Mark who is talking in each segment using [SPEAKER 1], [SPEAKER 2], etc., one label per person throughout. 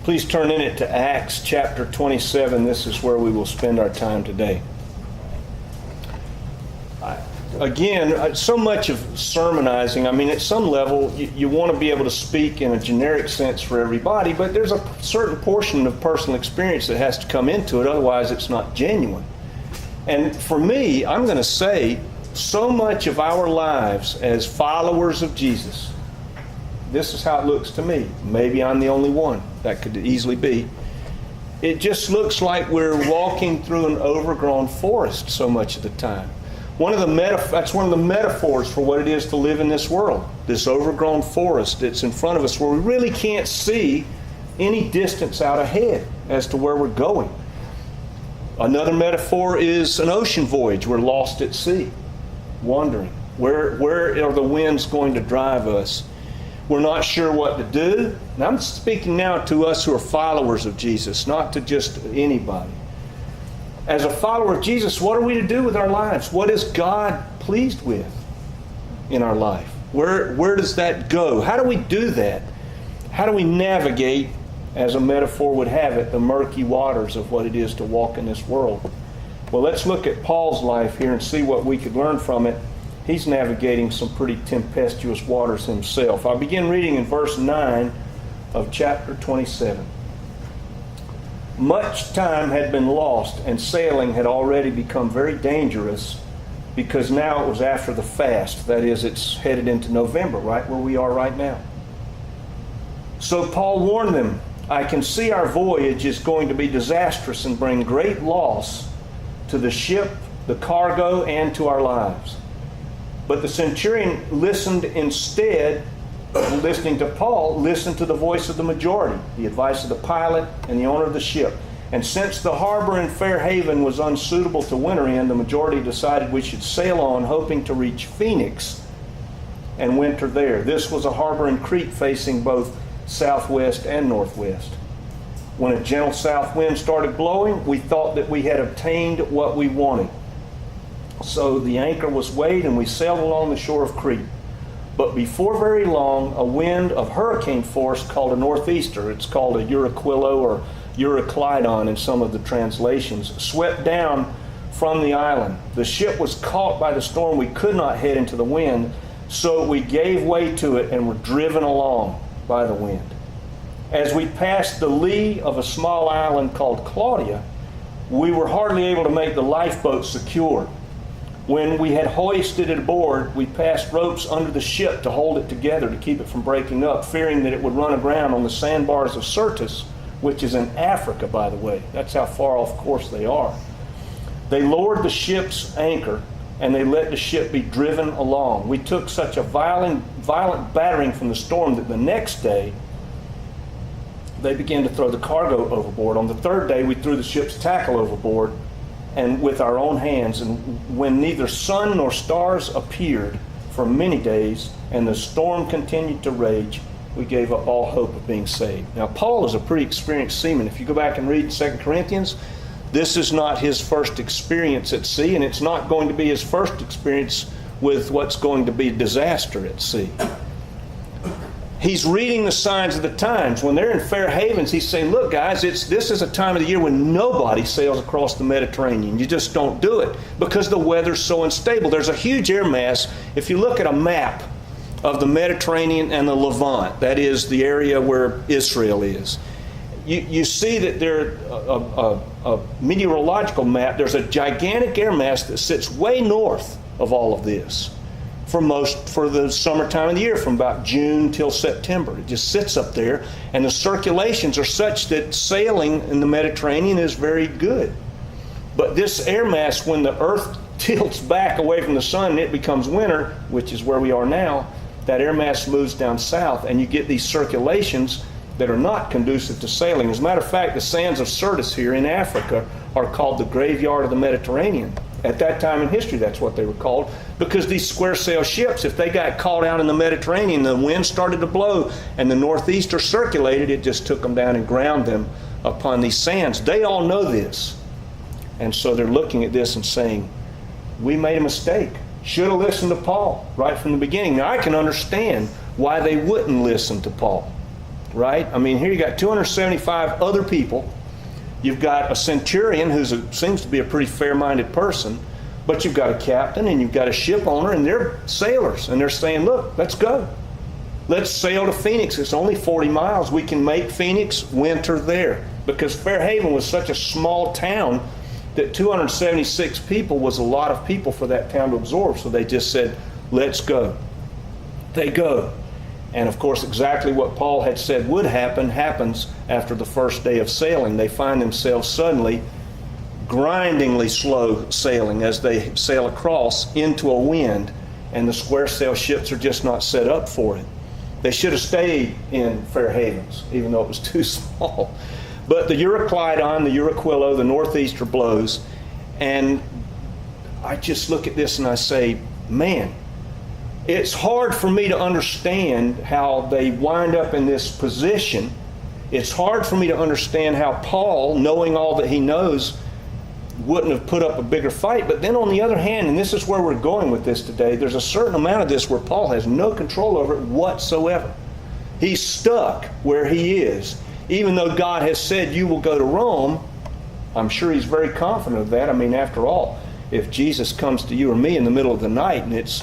[SPEAKER 1] Please turn in it to Acts chapter 27. This is where we will spend our time today. Again, so much of sermonizing, at some level, you want to be able to speak in a generic sense for everybody, but there's a certain portion of personal experience that has to come into it, otherwise it's not genuine. And for me, I'm going to say, so much of our lives as followers of Jesus, this is how it looks to me. Maybe I'm the only one. That could easily be. It just looks like we're walking through an overgrown forest so much of the time. That's one of the metaphors for what it is to live in this world. This overgrown forest that's in front of us where we really can't see any distance out ahead as to where we're going. Another metaphor is an ocean voyage. We're lost at sea, wondering where are the winds going to drive us. We're not sure what to do. And I'm speaking now to us who are followers of Jesus, not to just anybody. As a follower of Jesus, what are we to do with our lives? What is God pleased with in our life? Where does that go? How do we do that? How do we navigate, as a metaphor would have it, the murky waters of what it is to walk in this world? Well, let's look at Paul's life here and see what we could learn from it. He's navigating some pretty tempestuous waters himself. I'll begin reading in verse 9 of chapter 27. Much time had been lost, and sailing had already become very dangerous because now it was after the fast. That is, it's headed into November, right where we are right now. So Paul warned them, "I can see our voyage is going to be disastrous and bring great loss to the ship, the cargo, and to our lives." But the centurion listened instead of listening to Paul, listened to the voice of the majority, the advice of the pilot and the owner of the ship. And since the harbor in Fair Haven was unsuitable to winter in, the majority decided we should sail on, hoping to reach Phoenix and winter there. This was a harbor in Crete facing both southwest and northwest. When a gentle south wind started blowing, we thought that we had obtained what we wanted. So the anchor was weighed and we sailed along the shore of Crete. But before very long, a wind of hurricane force called a northeaster, it's called a Euraquilo or Euroclydon in some of the translations, swept down from the island. The ship was caught by the storm. We could not head into the wind, so we gave way to it and were driven along by the wind. As we passed the lee of a small island called Claudia, we were hardly able to make the lifeboat secure. When we had hoisted it aboard, we passed ropes under the ship to hold it together to keep it from breaking up, fearing that it would run aground on the sandbars of Syrtis, which is in Africa, by the way. That's how far off course they are. They lowered the ship's anchor, and they let the ship be driven along. We took such a violent battering from the storm that the next day, they began to throw the cargo overboard. On the third day, we threw the ship's tackle overboard, and with our own hands, and when neither sun nor stars appeared for many days, and the storm continued to rage, we gave up all hope of being saved. Now, Paul is a pretty experienced seaman. If you go back and read 2 Corinthians, this is not his first experience at sea, and it's not going to be his first experience with what's going to be disaster at sea. He's reading the signs of the times. When they're in Fair Havens, he's saying, look, guys, this is a time of the year when nobody sails across the Mediterranean. You just don't do it because the weather's so unstable. There's a huge air mass. If you look at a map of the Mediterranean and the Levant, that is the area where Israel is, you see that there's a meteorological map. There's a gigantic air mass that sits way north of all of this. For the summertime of the year, from about June till September. It just sits up there, and the circulations are such that sailing in the Mediterranean is very good. But this air mass, when the earth tilts back away from the sun and it becomes winter, which is where we are now, that air mass moves down south, and you get these circulations that are not conducive to sailing. As a matter of fact, the sands of Syrtis here in Africa are called the graveyard of the Mediterranean. At that time in history, that's what they were called, because these square sail ships, if they got caught out in the Mediterranean, the wind started to blow and the northeaster circulated, it just took them down and ground them upon these sands. They all know this. And so they're looking at this and saying, we made a mistake. Should have listened to Paul right from the beginning. Now, I can understand why they wouldn't listen to Paul. right? I mean, here you got 275 other people. You've got a centurion who seems to be a pretty fair-minded person, but you've got a captain and you've got a ship owner, and they're sailors, and they're saying, look, let's go. Let's sail to Phoenix. It's only 40 miles. We can make Phoenix winter there. Because Fairhaven was such a small town that 276 people was a lot of people for that town to absorb. So they just said, let's go. They go. And of course, exactly what Paul had said would happen happens after the first day of sailing. They find themselves suddenly grindingly slow sailing as they sail across into a wind, and the square sail ships are just not set up for it. They should have stayed in Fairhavens, even though it was too small. But the Euroclydon, the Euroquillo, the northeaster blows, and I just look at this and I say, man, it's hard for me to understand how they wind up in this position. It's hard for me to understand how Paul, knowing all that he knows, wouldn't have put up a bigger fight. But then on the other hand, and this is where we're going with this today, there's a certain amount of this where Paul has no control over it whatsoever. He's stuck where he is. Even though God has said you will go to Rome, I'm sure he's very confident of that. I mean, after all, if Jesus comes to you or me in the middle of the night and it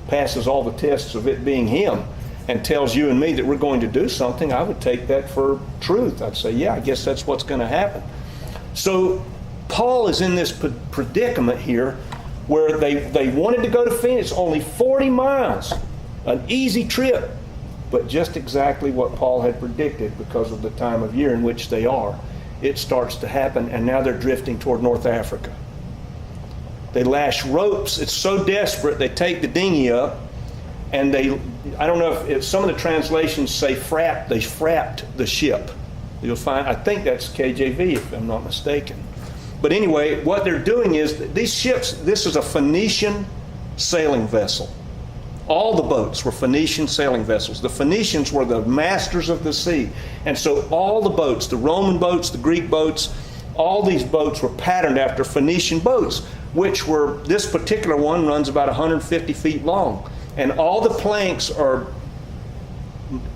[SPEAKER 1] passes all the tests of it being him and tells you and me that we're going to do something, I would take that for truth. I'd say, yeah, I guess that's what's going to happen. So Paul is in this predicament here where they wanted to go to Phoenix, only 40 miles, an easy trip, but just exactly what Paul had predicted because of the time of year in which they are. It starts to happen, and now they're drifting toward North Africa. They lash ropes. It's so desperate, they take the dinghy up, and I don't know if some of the translations say they frapped the ship. You'll find, I think that's KJV if I'm not mistaken. But anyway, what they're doing is, these ships, this is a Phoenician sailing vessel. All the boats were Phoenician sailing vessels. The Phoenicians were the masters of the sea. And so all the boats, the Roman boats, the Greek boats, all these boats were patterned after Phoenician boats, which were, this particular one runs about 150 feet long. And all the planks are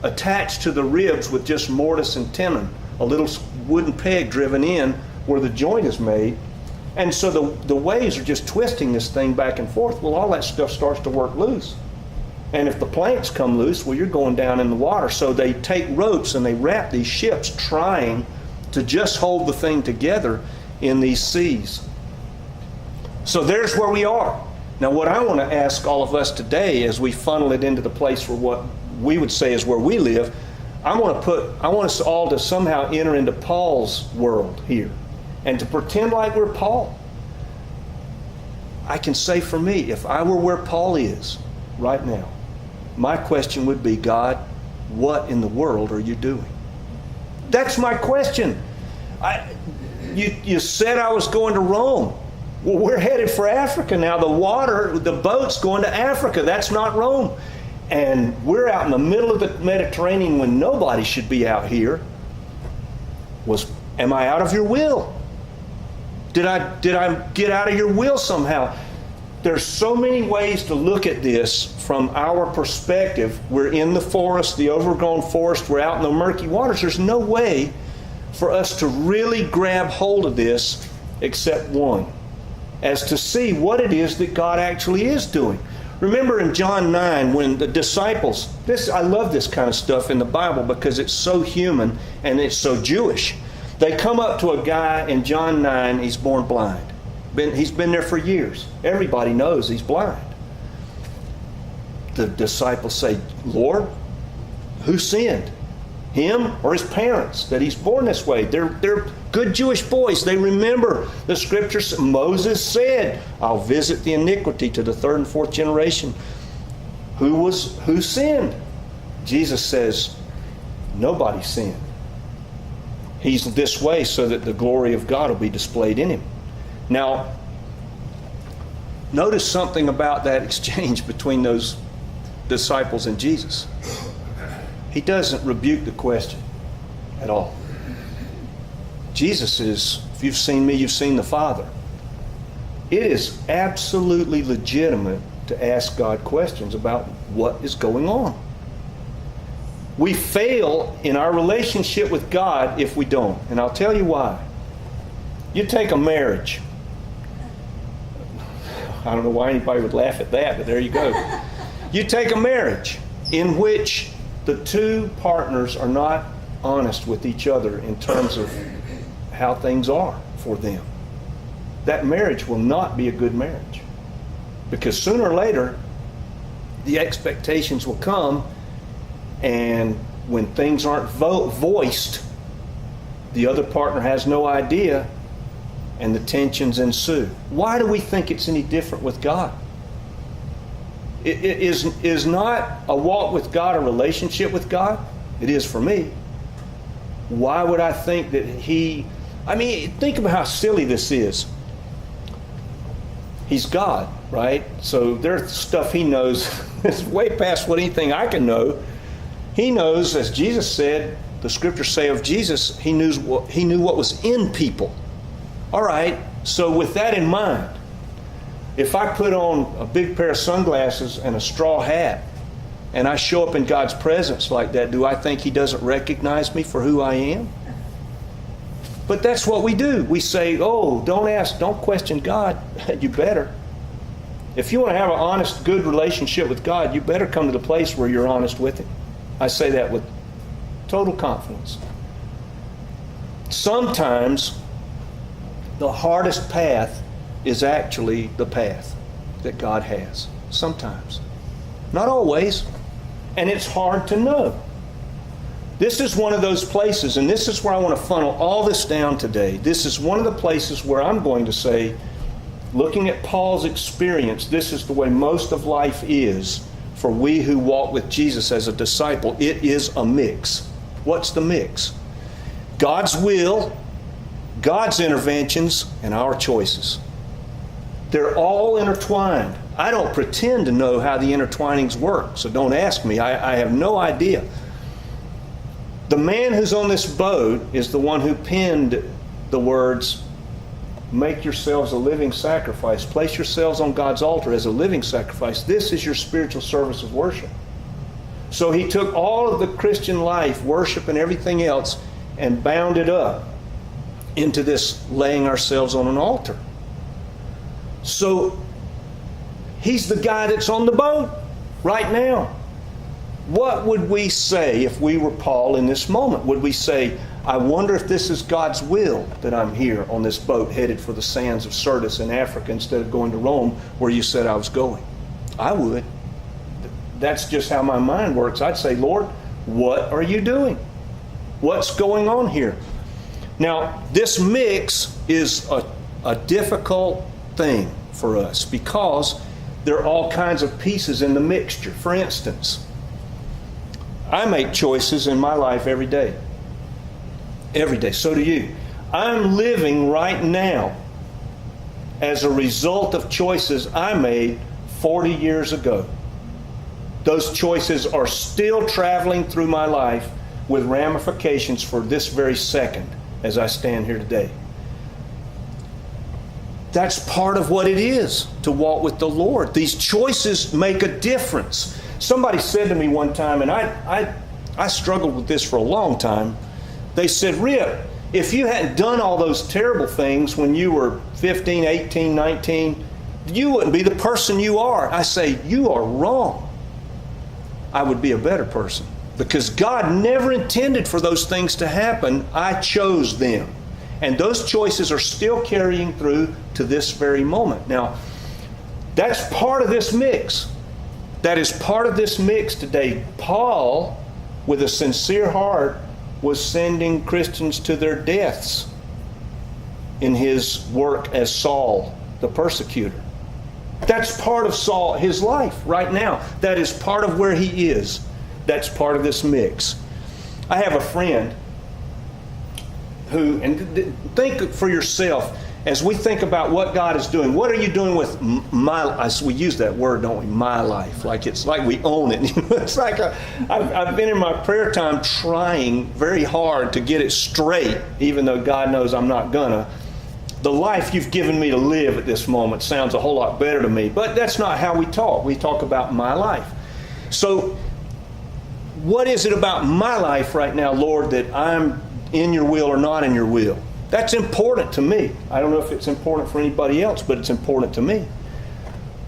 [SPEAKER 1] attached to the ribs with just mortise and tenon, a little wooden peg driven in where the joint is made. And so the waves are just twisting this thing back and forth. Well, all that stuff starts to work loose. And if the planks come loose, well, you're going down in the water. So they take ropes and they wrap these ships trying to just hold the thing together in these seas. So there's where we are. Now, what I want to ask all of us today as we funnel it into the place where what we would say is where we live, I want us all to somehow enter into Paul's world here and to pretend like we're Paul. I can say for me, if I were where Paul is right now, my question would be, God, what in the world are you doing? That's my question. You said I was going to Rome. Well, we're headed for Africa now. The boat's going to Africa. That's not Rome. And we're out in the middle of the Mediterranean when nobody should be out here. Am I out of your will? Did I get out of your will somehow? There's so many ways to look at this from our perspective. We're in the forest, the overgrown forest. We're out in the murky waters. There's no way for us to really grab hold of this except one, as to see what it is that God actually is doing. Remember in John 9 when the disciples, I love this kind of stuff in the Bible because it's so human and it's so Jewish. They come up to a guy in John 9, he's born blind. He's been there for years. Everybody knows he's blind. The disciples say, Lord, who sinned? Him or his parents that he's born this way? They're good Jewish boys. They remember the scriptures. Moses said, I'll visit the iniquity to the third and fourth generation. Who sinned? Jesus says, nobody sinned. He's this way so that the glory of God will be displayed in him. Now, notice something about that exchange between those disciples and Jesus. He doesn't rebuke the question at all. Jesus is, if you've seen me, you've seen the Father. It is absolutely legitimate to ask God questions about what is going on. We fail in our relationship with God if we don't. And I'll tell you why. You take a marriage. I don't know why anybody would laugh at that, but there you go. You take a marriage in which the two partners are not honest with each other in terms of how things are for them. That marriage will not be a good marriage. Because sooner or later, the expectations will come, and when things aren't voiced, the other partner has no idea, and the tensions ensue. Why do we think it's any different with God? Is not a walk with God a relationship with God? It is for me. Why would I think that think about how silly this is. He's God, right? So there's stuff He knows that's way past what anything I can know. He knows, as Jesus said, the scriptures say of Jesus, He knew what was in people. All right, so with that in mind, if I put on a big pair of sunglasses and a straw hat, and I show up in God's presence like that, do I think He doesn't recognize me for who I am? But that's what we do. We say, oh, don't question God. You better. If you want to have an honest, good relationship with God, you better come to the place where you're honest with Him. I say that with total confidence. Sometimes the hardest path is actually the path that God has. Sometimes. Not always. And it's hard to know. This is one of those places, and this is where I want to funnel all this down today. This is one of the places where I'm going to say, looking at Paul's experience, this is the way most of life is for we who walk with Jesus as a disciple. It is a mix. What's the mix? God's will, God's interventions, and our choices. They're all intertwined. I don't pretend to know how the intertwinings work, so don't ask me. I have no idea. The man who's on this boat is the one who penned the words, make yourselves a living sacrifice. Place yourselves on God's altar as a living sacrifice. This is your spiritual service of worship. So he took all of the Christian life, worship and everything else, and bound it up into this laying ourselves on an altar. So he's the guy that's on the boat right now. What would we say if we were Paul in this moment? Would we say, I wonder if this is God's will that I'm here on this boat headed for the sands of Syrtis in Africa instead of going to Rome where you said I was going? I would. That's just how my mind works. I'd say, Lord, what are you doing? What's going on here? Now, this mix is a difficult thing for us because there are all kinds of pieces in the mixture. For instance, I make choices in my life every day. Every day. So do you. I'm living right now as a result of choices I made 40 years ago. Those choices are still traveling through my life with ramifications for this very second as I stand here today. That's part of what it is to walk with the Lord. These choices make a difference. Somebody said to me one time, and I struggled with this for a long time. They said, Rip, if you hadn't done all those terrible things when you were 15, 18, 19, you wouldn't be the person you are. I say, you are wrong. I would be a better person because God never intended for those things to happen. I chose them. And those choices are still carrying through to this very moment. Now, that's part of this mix. That is part of this mix today. Paul, with a sincere heart, was sending Christians to their deaths in his work as Saul, the persecutor. That's part of his life right now. That is part of where he is. That's part of this mix. I have a friend who, and think for yourself, as we think about what God is doing, what are you doing with my life? We use that word, don't we? My life. Like it's like we own it. It's like I've been in my prayer time trying very hard to get it straight, even though God knows I'm not gonna. The life you've given me to live at this moment sounds a whole lot better to me, but that's not how we talk. We talk about my life. So what is it about my life right now, Lord, that I'm in your will or not in your will? That's important to me. I don't know if it's important for anybody else, but it's important to me.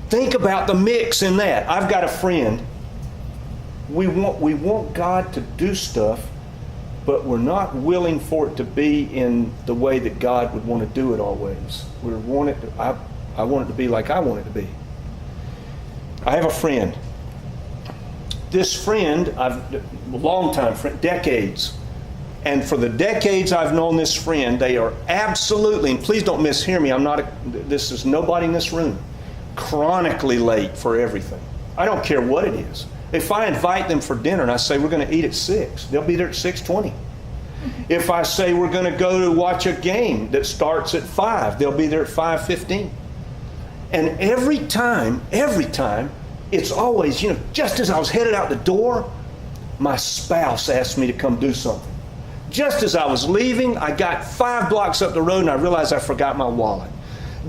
[SPEAKER 1] Think about the mix in that. I've got a friend. We want God to do stuff, but we're not willing for it to be in the way that God would want to do it always. I want it to be like I want it to be. I have a friend. This friend, a long-time friend, decades. And for the decades I've known this friend, they are absolutely, and please don't mishear me, this is nobody in this room, chronically late for everything. I don't care what it is. If I invite them for dinner and I say we're going to eat at 6, they'll be there at 6:20. If I say we're going to go to watch a game that starts at 5, they'll be there at 5:15. And every time, it's always, just as I was headed out the door, my spouse asked me to come do something. Just as I was leaving, I got 5 blocks up the road and I realized I forgot my wallet.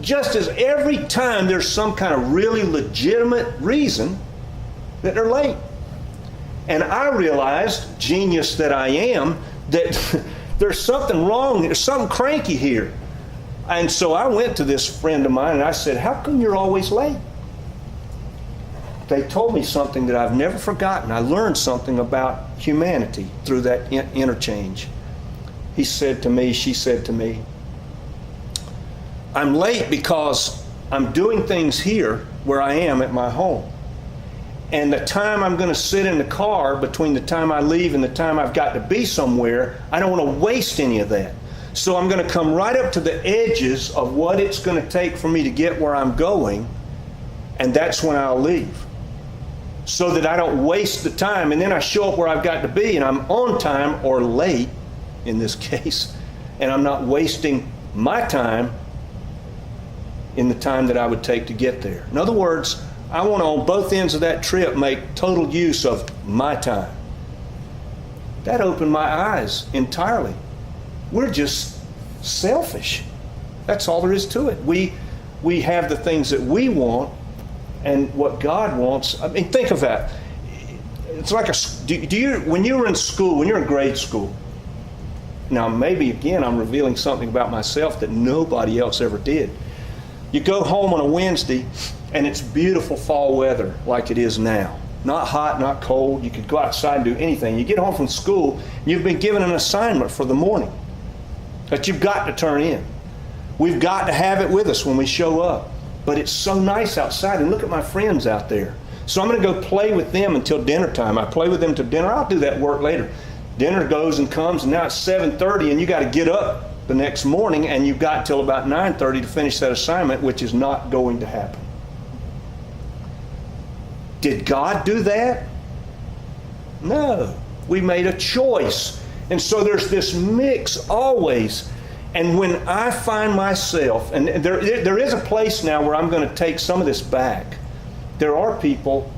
[SPEAKER 1] Just as every time there's some kind of really legitimate reason that they're late. And I realized, genius that I am, that there's something wrong, there's something cranky here. And so I went to this friend of mine and I said, how come you're always late? They told me something that I've never forgotten. I learned something about humanity through that interchange. She said to me, I'm late because I'm doing things here where I am at my home. And the time I'm going to sit in the car between the time I leave and the time I've got to be somewhere, I don't want to waste any of that. So I'm going to come right up to the edges of what it's going to take for me to get where I'm going, and that's when I'll leave. So that I don't waste the time, and then I show up where I've got to be, and I'm on time or late, in this case, and I'm not wasting my time in the time that I would take to get there. In other words, I want to, on both ends of that trip, make total use of my time. That opened my eyes entirely. We're just selfish. That's all there is to it. We have the things that we want and what God wants. I mean, think of that. It's like when you were in school, when you're in grade school, now maybe again I'm revealing something about myself that nobody else ever did. You go home on a Wednesday and it's beautiful fall weather like it is now. Not hot, not cold. You could go outside and do anything. You get home from school, you've been given an assignment for the morning that you've got to turn in. We've got to have it with us when we show up. But it's so nice outside, and look at my friends out there. So I'm going to go play with them until dinner time. I play with them till dinner. I'll do that work later. Dinner goes and comes, and now it's 7:30, and you got to get up the next morning, and you've got till about 9:30 to finish that assignment, which is not going to happen. Did God do that? No. We made a choice. And so there's this mix always. And when I find myself, and there is a place now where I'm going to take some of this back. There are people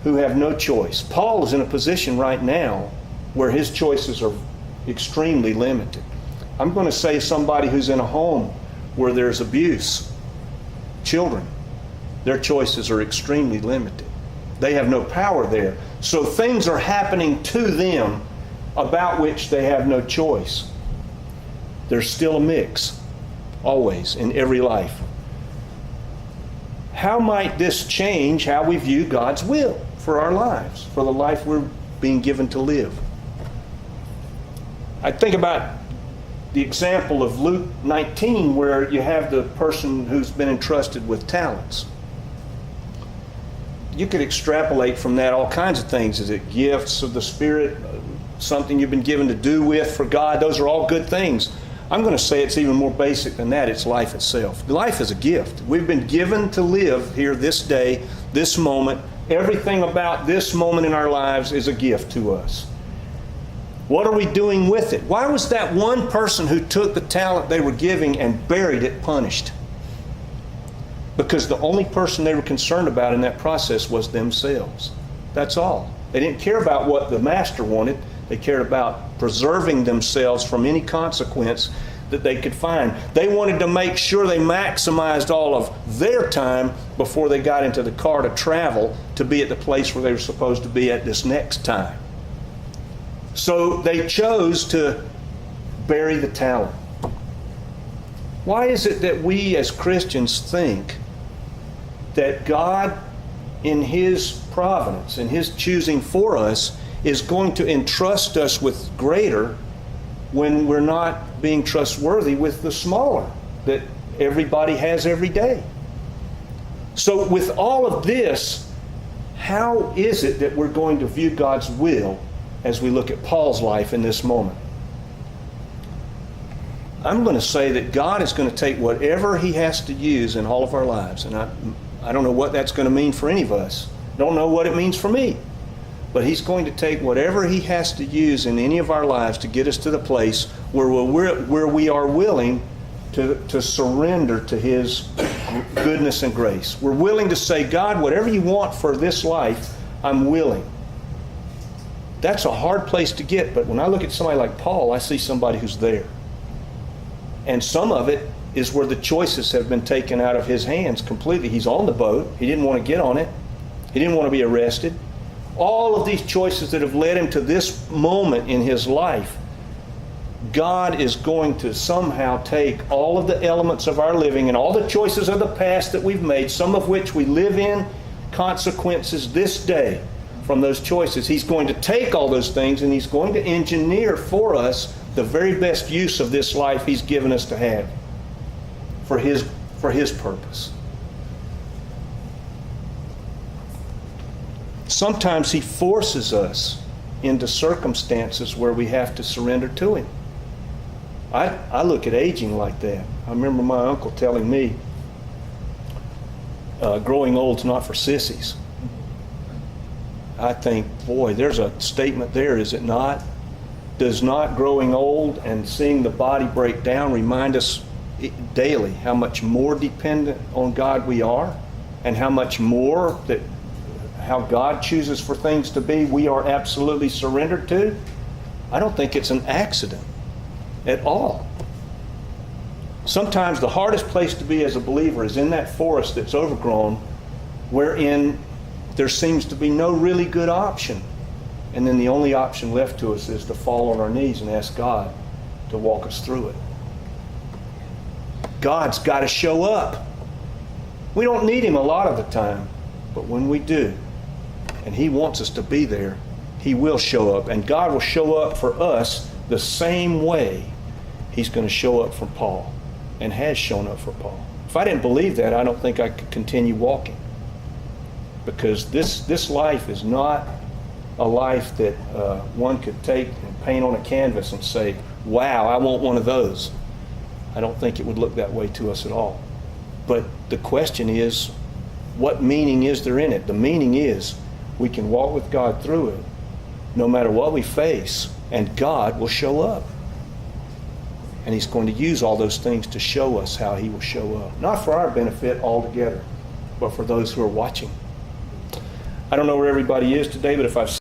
[SPEAKER 1] who have no choice. Paul is in a position right now where his choices are extremely limited. I'm going to say somebody who's in a home where there's abuse, children, their choices are extremely limited. They have no power there. So things are happening to them about which they have no choice. There's still a mix, always, in every life. How might this change how we view God's will for our lives, for the life we're being given to live? I think about the example of Luke 19, where you have the person who's been entrusted with talents. You could extrapolate from that all kinds of things. Is it gifts of the Spirit, something you've been given to do with for God? Those are all good things. I'm going to say it's even more basic than that. It's life itself. Life is a gift. We've been given to live here this day, this moment. Everything about this moment in our lives is a gift to us. What are we doing with it? Why was that one person who took the talent they were giving and buried it punished? Because the only person they were concerned about in that process was themselves. That's all. They didn't care about what the master wanted. They cared about preserving themselves from any consequence that they could find. They wanted to make sure they maximized all of their time before they got into the car to travel to be at the place where they were supposed to be at this next time. So they chose to bury the talent. Why is it that we as Christians think that God, in His providence, in His choosing for us, is going to entrust us with greater when we're not being trustworthy with the smaller that everybody has every day? So with all of this, how is it that we're going to view God's will as we look at Paul's life in this moment? I'm going to say that God is going to take whatever He has to use in all of our lives. And I don't know what that's going to mean for any of us. Don't know what it means for me. But He's going to take whatever He has to use in any of our lives to get us to the place where we are willing to surrender to His goodness and grace. We're willing to say, God, whatever you want for this life, I'm willing. That's a hard place to get, but when I look at somebody like Paul, I see somebody who's there. And some of it is where the choices have been taken out of his hands completely. He's on the boat. He didn't want to get on it. He didn't want to be arrested. All of these choices that have led him to this moment in his life, God is going to somehow take all of the elements of our living and all the choices of the past that we've made, some of which we live in consequences this day from those choices. He's going to take all those things and He's going to engineer for us the very best use of this life He's given us to have for His purpose. Sometimes He forces us into circumstances where we have to surrender to Him. I look at aging like that. I remember my uncle telling me, growing old's not for sissies. I think, boy, there's a statement there, is it not? Does not growing old and seeing the body break down remind us daily how much more dependent on God we are, and how much more that how God chooses for things to be we are absolutely surrendered to? I don't think it's an accident at all. Sometimes the hardest place to be as a believer is in that forest that's overgrown, wherein there seems to be no really good option. And then the only option left to us is to fall on our knees and ask God to walk us through it. God's got to show up. We don't need Him a lot of the time, but when we do, and He wants us to be there, He will show up. And God will show up for us the same way He's going to show up for Paul and has shown up for Paul. If I didn't believe that, I don't think I could continue walking. Because this life is not a life that one could take and paint on a canvas and say, wow, I want one of those. I don't think it would look that way to us at all. But the question is, what meaning is there in it? The meaning is we can walk with God through it no matter what we face, and God will show up. And He's going to use all those things to show us how He will show up. Not for our benefit altogether, but for those who are watching. I don't know where everybody is today, but if I've